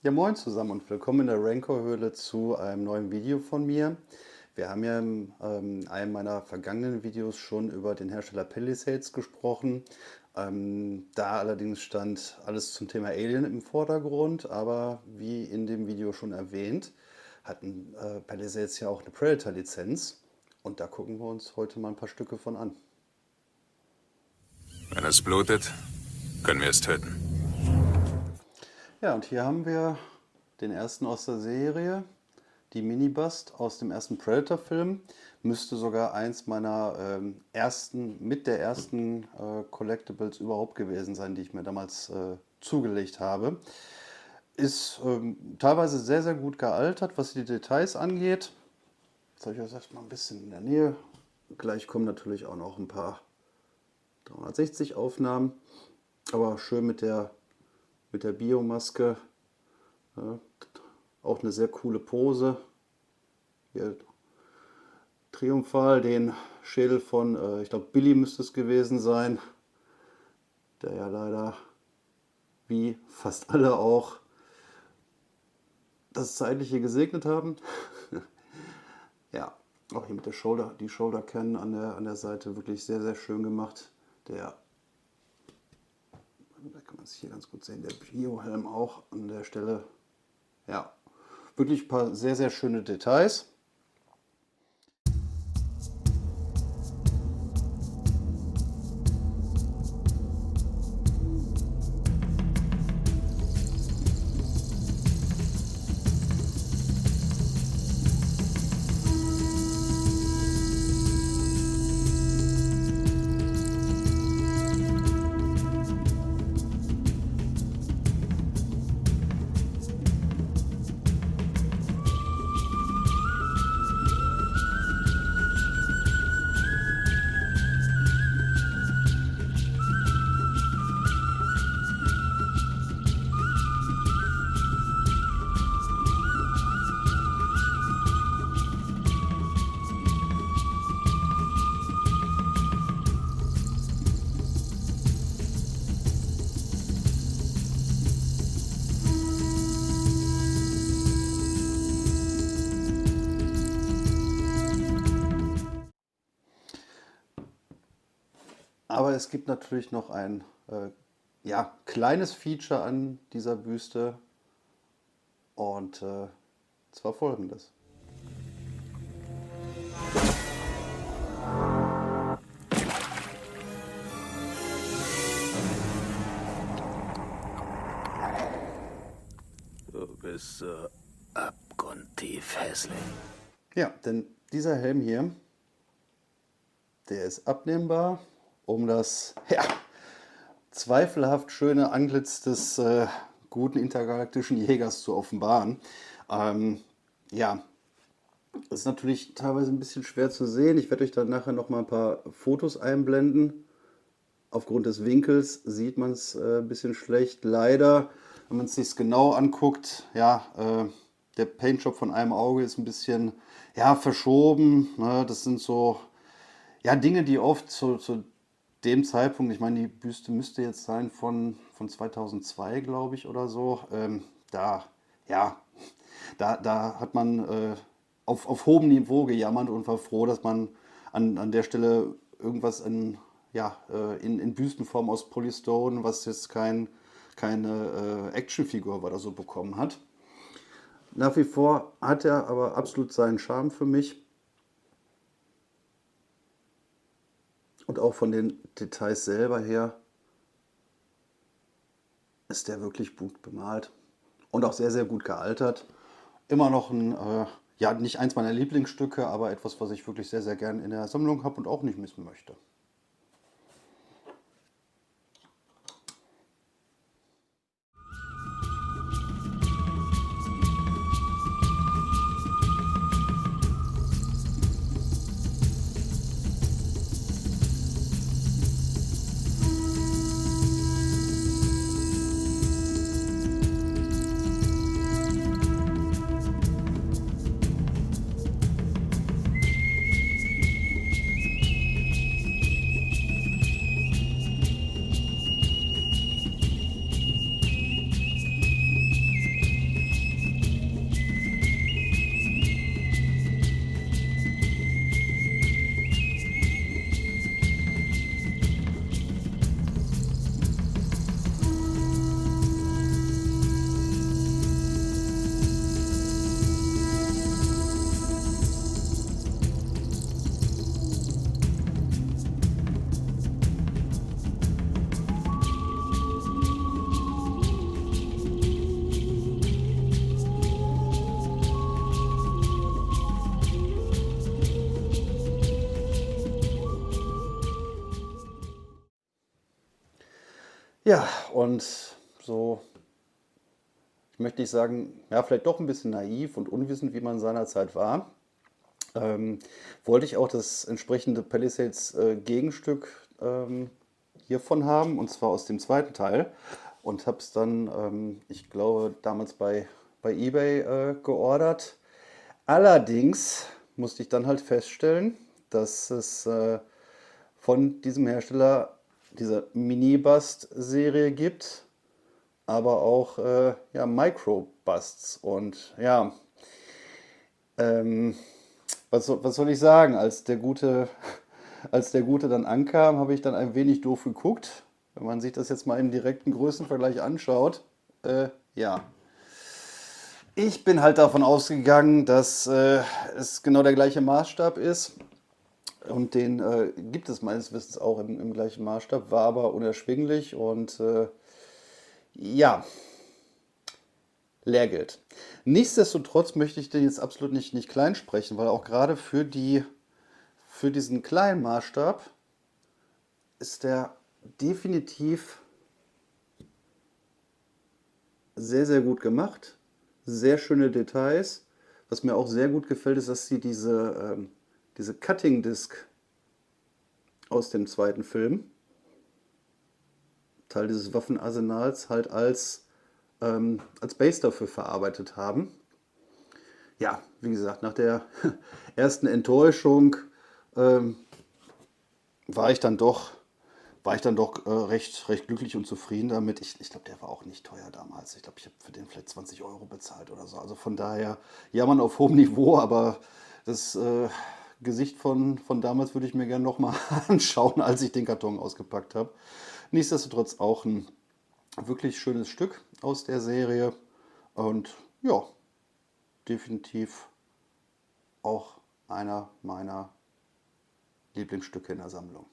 Ja, moin zusammen und willkommen in der Rancor-Höhle zu einem neuen Video von mir. Wir haben ja in einem meiner vergangenen Videos schon über den Hersteller Palisades gesprochen. Da allerdings stand alles zum Thema Alien im Vordergrund, aber wie in dem Video schon erwähnt, hatten Palisades ja auch eine Predator-Lizenz und da gucken wir uns heute mal ein paar Stücke von an. Wenn es blutet, können wir es töten. Ja, und hier haben wir den ersten aus der Serie, die Minibust aus dem ersten Predator-Film. Müsste sogar eins meiner mit der ersten Collectibles überhaupt gewesen sein, die ich mir damals zugelegt habe. Ist teilweise sehr, sehr gut gealtert, was die Details angeht. Jetzt habe ich das erstmal ein bisschen in der Nähe. Gleich kommen natürlich auch noch ein paar 360 Aufnahmen, aber schön mit der Biomaske. Ja, auch eine sehr coole Pose. Hier triumphal den Schädel von, ich glaube, Billy müsste es gewesen sein, der ja leider, wie fast alle auch, das Zeitliche gesegnet haben. Ja, auch hier mit der die Shoulder Cannon an der Seite wirklich sehr, sehr schön gemacht. Da kann man es hier ganz gut sehen, der Biohelm auch an der Stelle. Ja, wirklich ein paar sehr, sehr schöne Details. Aber es gibt natürlich noch ein ja, kleines Feature an dieser Büste und zwar folgendes. Du bist so abgrundtief hässlich. Ja, denn dieser Helm hier, der ist abnehmbar, um das ja, zweifelhaft schöne Antlitz des guten intergalaktischen Jägers zu offenbaren. Ja, das ist natürlich teilweise ein bisschen schwer zu sehen. Ich werde euch dann nachher noch mal ein paar Fotos einblenden. Aufgrund des Winkels sieht man es ein bisschen schlecht. Leider, wenn man es sich genau anguckt, ja, der Paintjob von einem Auge ist ein bisschen ja, verschoben. Ne? Das sind so ja, Dinge, die oft zu dem Zeitpunkt, ich meine, die Büste müsste jetzt sein von 2002, glaube ich, oder so. Da, ja, da hat man auf hohem Niveau gejammert und war froh, dass man an der Stelle irgendwas in Büstenform aus Polystone, was jetzt keine Actionfigur war, oder so bekommen hat. Nach wie vor hat er aber absolut seinen Charme für mich. Und auch von den Details selber her ist der wirklich gut bemalt und auch sehr, sehr gut gealtert. Immer noch ja, nicht eins meiner Lieblingsstücke, aber etwas, was ich wirklich sehr, sehr gern in der Sammlung habe und auch nicht missen möchte. Ja, und so, ich möchte nicht sagen, ja, vielleicht doch ein bisschen naiv und unwissend, wie man seinerzeit war, ähm, wollte ich auch das entsprechende Palisades Gegenstück hiervon haben, und zwar aus dem zweiten Teil. Und habe es dann, ich glaube, damals bei eBay geordert. Allerdings musste ich dann halt feststellen, dass es von diesem Hersteller diese Mini-Bust-Serie gibt, aber auch ja, Micro-Busts. Und ja, ähm, was soll ich sagen? Als der Gute dann ankam, habe ich dann ein wenig doof geguckt. Wenn man sich das jetzt mal im direkten Größenvergleich anschaut. Ja, ich bin halt davon ausgegangen, dass es genau der gleiche Maßstab ist. Und den gibt es meines Wissens auch im gleichen Maßstab, war aber unerschwinglich und ja, Lehrgeld. Nichtsdestotrotz möchte ich den jetzt absolut nicht klein sprechen, weil auch gerade für diesen kleinen Maßstab ist der definitiv sehr, sehr gut gemacht. Sehr schöne Details. Was mir auch sehr gut gefällt, ist, dass sie diese Cutting Disc aus dem zweiten Film, Teil dieses Waffenarsenals, halt als Base dafür verarbeitet haben. Ja, wie gesagt, nach der ersten Enttäuschung ähm, war ich dann doch, war ich dann doch recht glücklich und zufrieden damit. Ich glaube, der war auch nicht teuer damals. Ich glaube, ich habe für den vielleicht 20 € bezahlt oder so. Also von daher, ja, man auf hohem Niveau, aber das Gesicht von damals würde ich mir gerne nochmal anschauen, als ich den Karton ausgepackt habe. Nichtsdestotrotz auch ein wirklich schönes Stück aus der Serie und ja, definitiv auch einer meiner Lieblingsstücke in der Sammlung.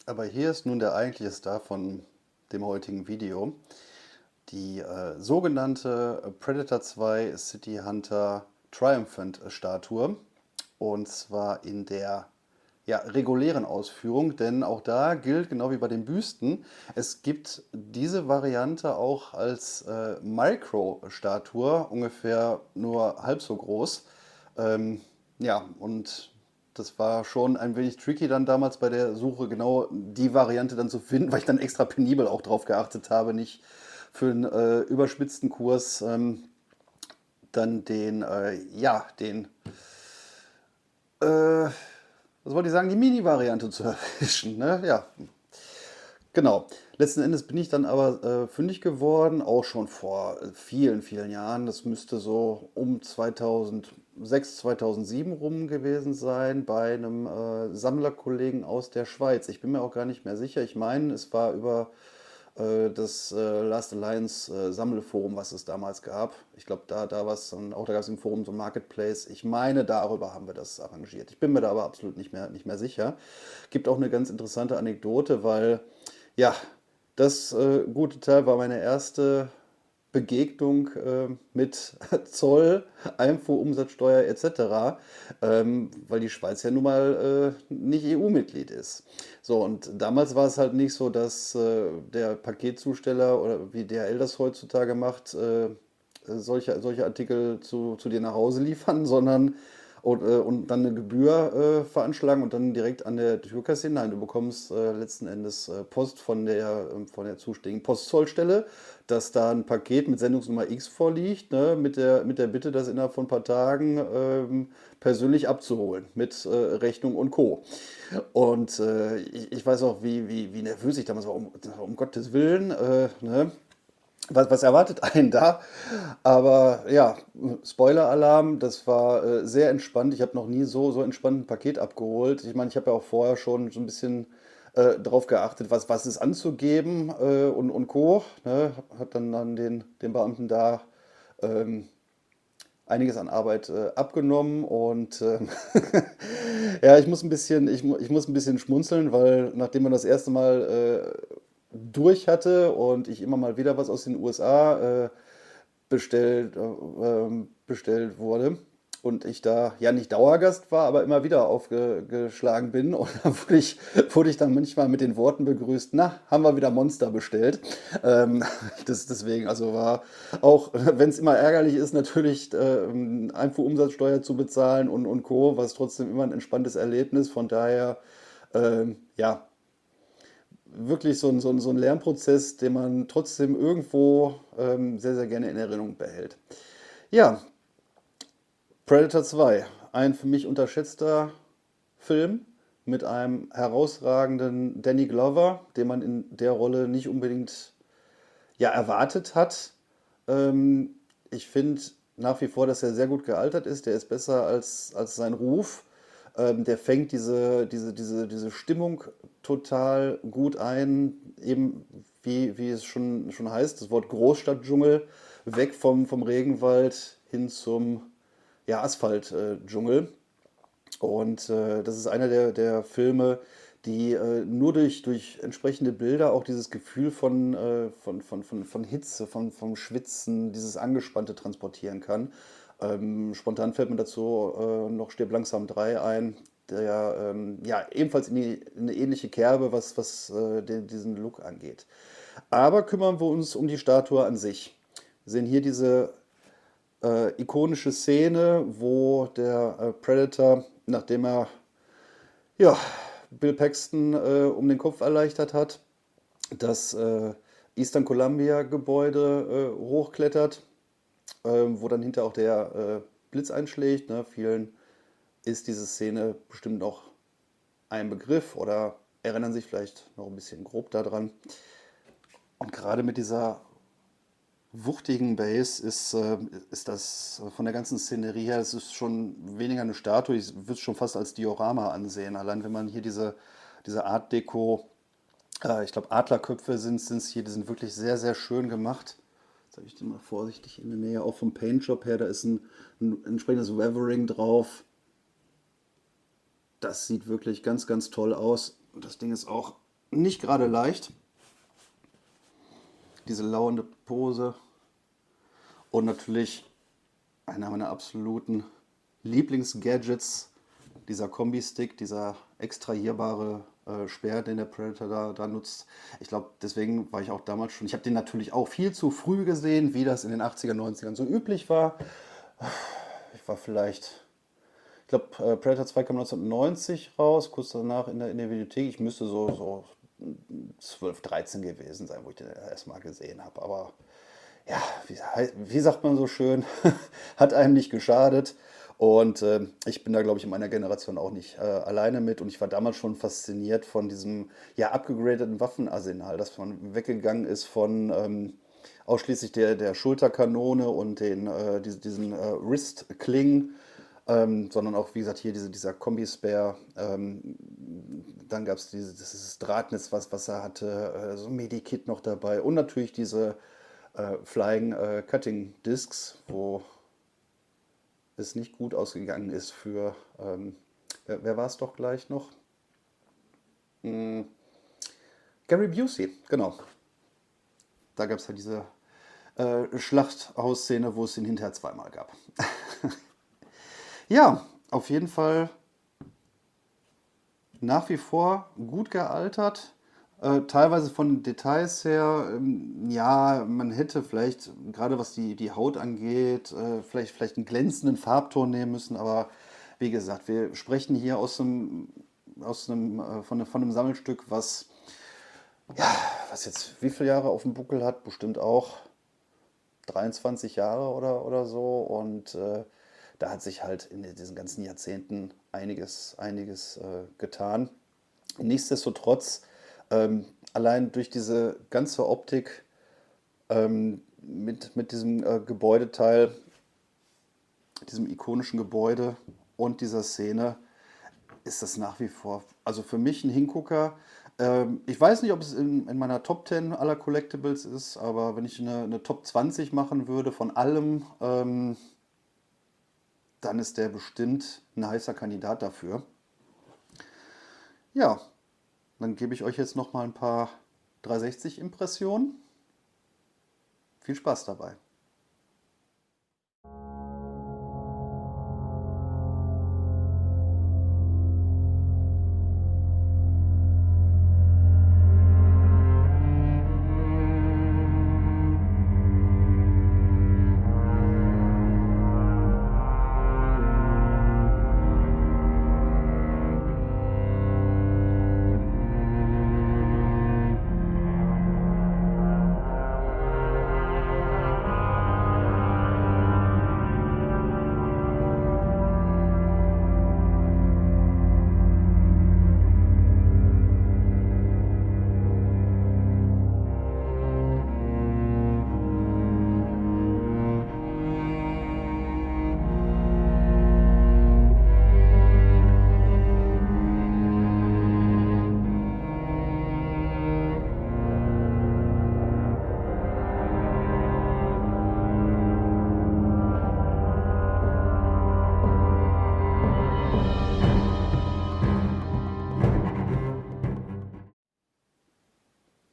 Aber hier ist nun der eigentliche Star von dem heutigen Video. Die sogenannte Predator 2 City Hunter Triumphant Statue. Und zwar in der ja, regulären Ausführung, denn auch da gilt, genau wie bei den Büsten, es gibt diese Variante auch als Micro-Statue, ungefähr nur halb so groß. Ja, und das war schon ein wenig tricky dann damals bei der Suche, genau die Variante dann zu finden, weil ich dann extra penibel auch drauf geachtet habe, nicht für einen überspitzten Kurs dann äh, was wollte ich sagen, die Mini-Variante zu erwischen. Ne? Ja, genau. Letzten Endes bin ich dann aber fündig geworden, auch schon vor vielen, vielen Jahren. Das müsste so um 2006, 2007 rum gewesen sein, bei einem Sammlerkollegen aus der Schweiz. Ich bin mir auch gar nicht mehr sicher. Ich meine, es war über das Last Alliance Sammelforum, was es damals gab. Ich glaube, da war es dann auch, da gab es im Forum so ein Marketplace. Ich meine, darüber haben wir das arrangiert. Ich bin mir da aber absolut nicht mehr sicher. Gibt auch eine ganz interessante Anekdote, weil ja, das gute Teil war meine erste Begegnung mit Zoll, Einfuhr, Umsatzsteuer etc., weil die Schweiz ja nun mal nicht EU-Mitglied ist. So, und damals war es halt nicht so, dass der Paketzusteller oder wie DHL das heutzutage macht, solche Artikel zu dir nach Hause liefern, sondern und dann eine Gebühr veranschlagen und dann direkt an der Tür kassieren. Nein, du bekommst letzten Endes Post von der zuständigen Postzollstelle, dass da ein Paket mit Sendungsnummer X vorliegt, ne, mit der Bitte, das innerhalb von ein paar Tagen persönlich abzuholen, mit Rechnung und Co. Und ich weiß auch, wie nervös ich damals war, um Gottes Willen, ne? Was erwartet einen da? Aber ja, Spoiler-Alarm, das war sehr entspannt. Ich habe noch nie so entspannt ein Paket abgeholt. Ich meine, ich habe ja auch vorher schon so ein bisschen drauf geachtet, was ist anzugeben und Co. Ne? Hat dann an den Beamten da ähm, einiges an Arbeit abgenommen und ja, ich muss ein bisschen schmunzeln, weil nachdem man das erste Mal durch hatte und ich immer mal wieder was aus den USA bestellt wurde und ich da ja nicht Dauergast war, aber immer wieder aufgeschlagen bin und dann wurde ich dann manchmal mit den Worten begrüßt, na, haben wir wieder Monster bestellt. Ähm, deswegen, also war auch, wenn es immer ärgerlich ist, natürlich Einfuhrumsatzsteuer zu bezahlen und Co., war es trotzdem immer ein entspanntes Erlebnis. Von daher, ja, wirklich so ein Lernprozess, den man trotzdem irgendwo sehr gerne in Erinnerung behält. Ja, Predator 2, ein für mich unterschätzter Film mit einem herausragenden Danny Glover, den man in der Rolle nicht unbedingt ja, erwartet hat. Ähm, Ich finde nach wie vor, dass er sehr gut gealtert ist. Der ist besser als sein Ruf. Der fängt diese Stimmung total gut ein. Eben wie es schon heißt, das Wort Großstadtdschungel, weg vom Regenwald hin zum ja, Asphaltdschungel. Und das ist einer der Filme, die nur durch entsprechende Bilder auch dieses Gefühl von Hitze, vom Schwitzen, dieses Angespannte transportieren kann. Spontan fällt mir dazu noch Stirb langsam 3 ein, der ja ebenfalls in eine ähnliche Kerbe, was diesen Look angeht. Aber kümmern wir uns um die Statue an sich. Wir sehen hier diese ikonische Szene, wo der Predator, nachdem er ja, Bill Paxton um den Kopf erleichtert hat, das Eastern Columbia Gebäude hochklettert, wo dann hinter auch der Blitz einschlägt. Ne? Vielen ist diese Szene bestimmt noch ein Begriff oder erinnern sich vielleicht noch ein bisschen grob daran. Und gerade mit dieser wuchtigen Base ist das von der ganzen Szenerie her, es ist schon weniger eine Statue, ich würde es schon fast als Diorama ansehen. Allein wenn man hier diese Art Deco, ich glaube Adlerköpfe sind es hier, die sind wirklich sehr schön gemacht. Jetzt habe ich den mal vorsichtig in der Nähe, auch vom Paintjob her, da ist ein entsprechendes Weathering drauf. Das sieht wirklich ganz toll aus. Und das Ding ist auch nicht gerade leicht. Diese lauernde Pose. Und natürlich einer meiner absoluten Lieblingsgadgets, dieser Kombi-Stick, dieser extrahierbare Speer, den der Predator da nutzt. Ich glaube, deswegen war ich auch damals schon. Ich habe den natürlich auch viel zu früh gesehen, wie das in den 80er, 90ern so üblich war. Ich war vielleicht, ich glaube, Predator 2 kam 1990 raus, kurz danach in der Videothek. Ich müsste so 12, 13 gewesen sein, wo ich den erstmal gesehen habe. Aber ja, wie sagt man so schön, hat einem nicht geschadet. Und ich bin da, glaube ich, in meiner Generation auch nicht alleine mit. Und ich war damals schon fasziniert von diesem ja abgegradeten Waffenarsenal, dass man weggegangen ist von ausschließlich der Schulterkanone und diesen Wrist-Klingen, sondern auch, wie gesagt, hier dieser Kombi-Spare. Dann gab es dieses Drahtnetz, was er hatte, so ein Medikit noch dabei und natürlich diese Flying Cutting Discs, wo es nicht gut ausgegangen ist für, wer war es doch gleich noch? Gary Busey, genau. Da gab es ja diese Schlachthaus-Szene, wo es ihn hinterher zweimal gab. Ja, auf jeden Fall nach wie vor gut gealtert. Teilweise von den Details her, ja, man hätte vielleicht, gerade was die Haut angeht, vielleicht einen glänzenden Farbton nehmen müssen, aber wie gesagt, wir sprechen hier von einem Sammelstück, was jetzt wie viele Jahre auf dem Buckel hat, bestimmt auch 23 Jahre oder so. Und da hat sich halt in diesen ganzen Jahrzehnten einiges getan. Nichtsdestotrotz, allein durch diese ganze Optik mit diesem Gebäudeteil, diesem ikonischen Gebäude und dieser Szene, ist das nach wie vor, also für mich ein Hingucker. Ich weiß nicht, ob es in meiner Top 10 aller Collectibles ist, aber wenn ich eine Top 20 machen würde von allem, dann ist der bestimmt ein heißer Kandidat dafür. Ja, dann gebe ich euch jetzt noch mal ein paar 360-Impressionen. Viel Spaß dabei.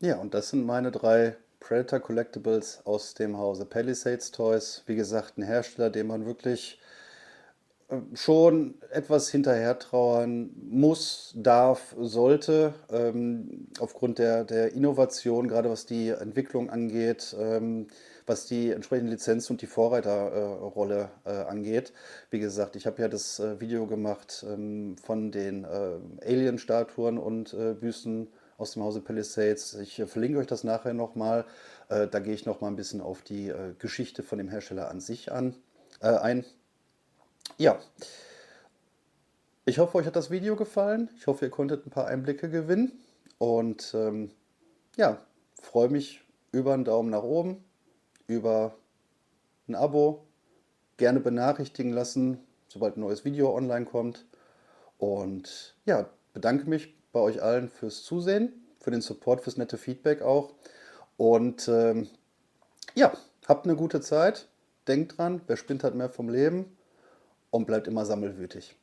Ja, und das sind meine drei Predator Collectibles aus dem Hause Palisades Toys. Wie gesagt, ein Hersteller, dem man wirklich schon etwas hinterher trauern muss, darf, sollte, aufgrund der Innovation, gerade was die Entwicklung angeht, was die entsprechenden Lizenzen und die Vorreiterrolle angeht. Wie gesagt, ich habe ja das Video gemacht von den Alien-Statuen und Büsten aus dem Hause Palisades. Ich verlinke euch das nachher nochmal. Da gehe ich nochmal ein bisschen auf die Geschichte von dem Hersteller an sich ein. Ja, ich hoffe, euch hat das Video gefallen. Ich hoffe, ihr konntet ein paar Einblicke gewinnen. Und ja, freue mich über einen Daumen nach oben, über ein Abo. Gerne benachrichtigen lassen, sobald ein neues Video online kommt. Und ja, bedanke mich bei euch allen fürs Zusehen, für den Support, fürs nette Feedback auch. Und ja, habt eine gute Zeit. Denkt dran, wer spinnt, hat mehr vom Leben und bleibt immer sammelwütig.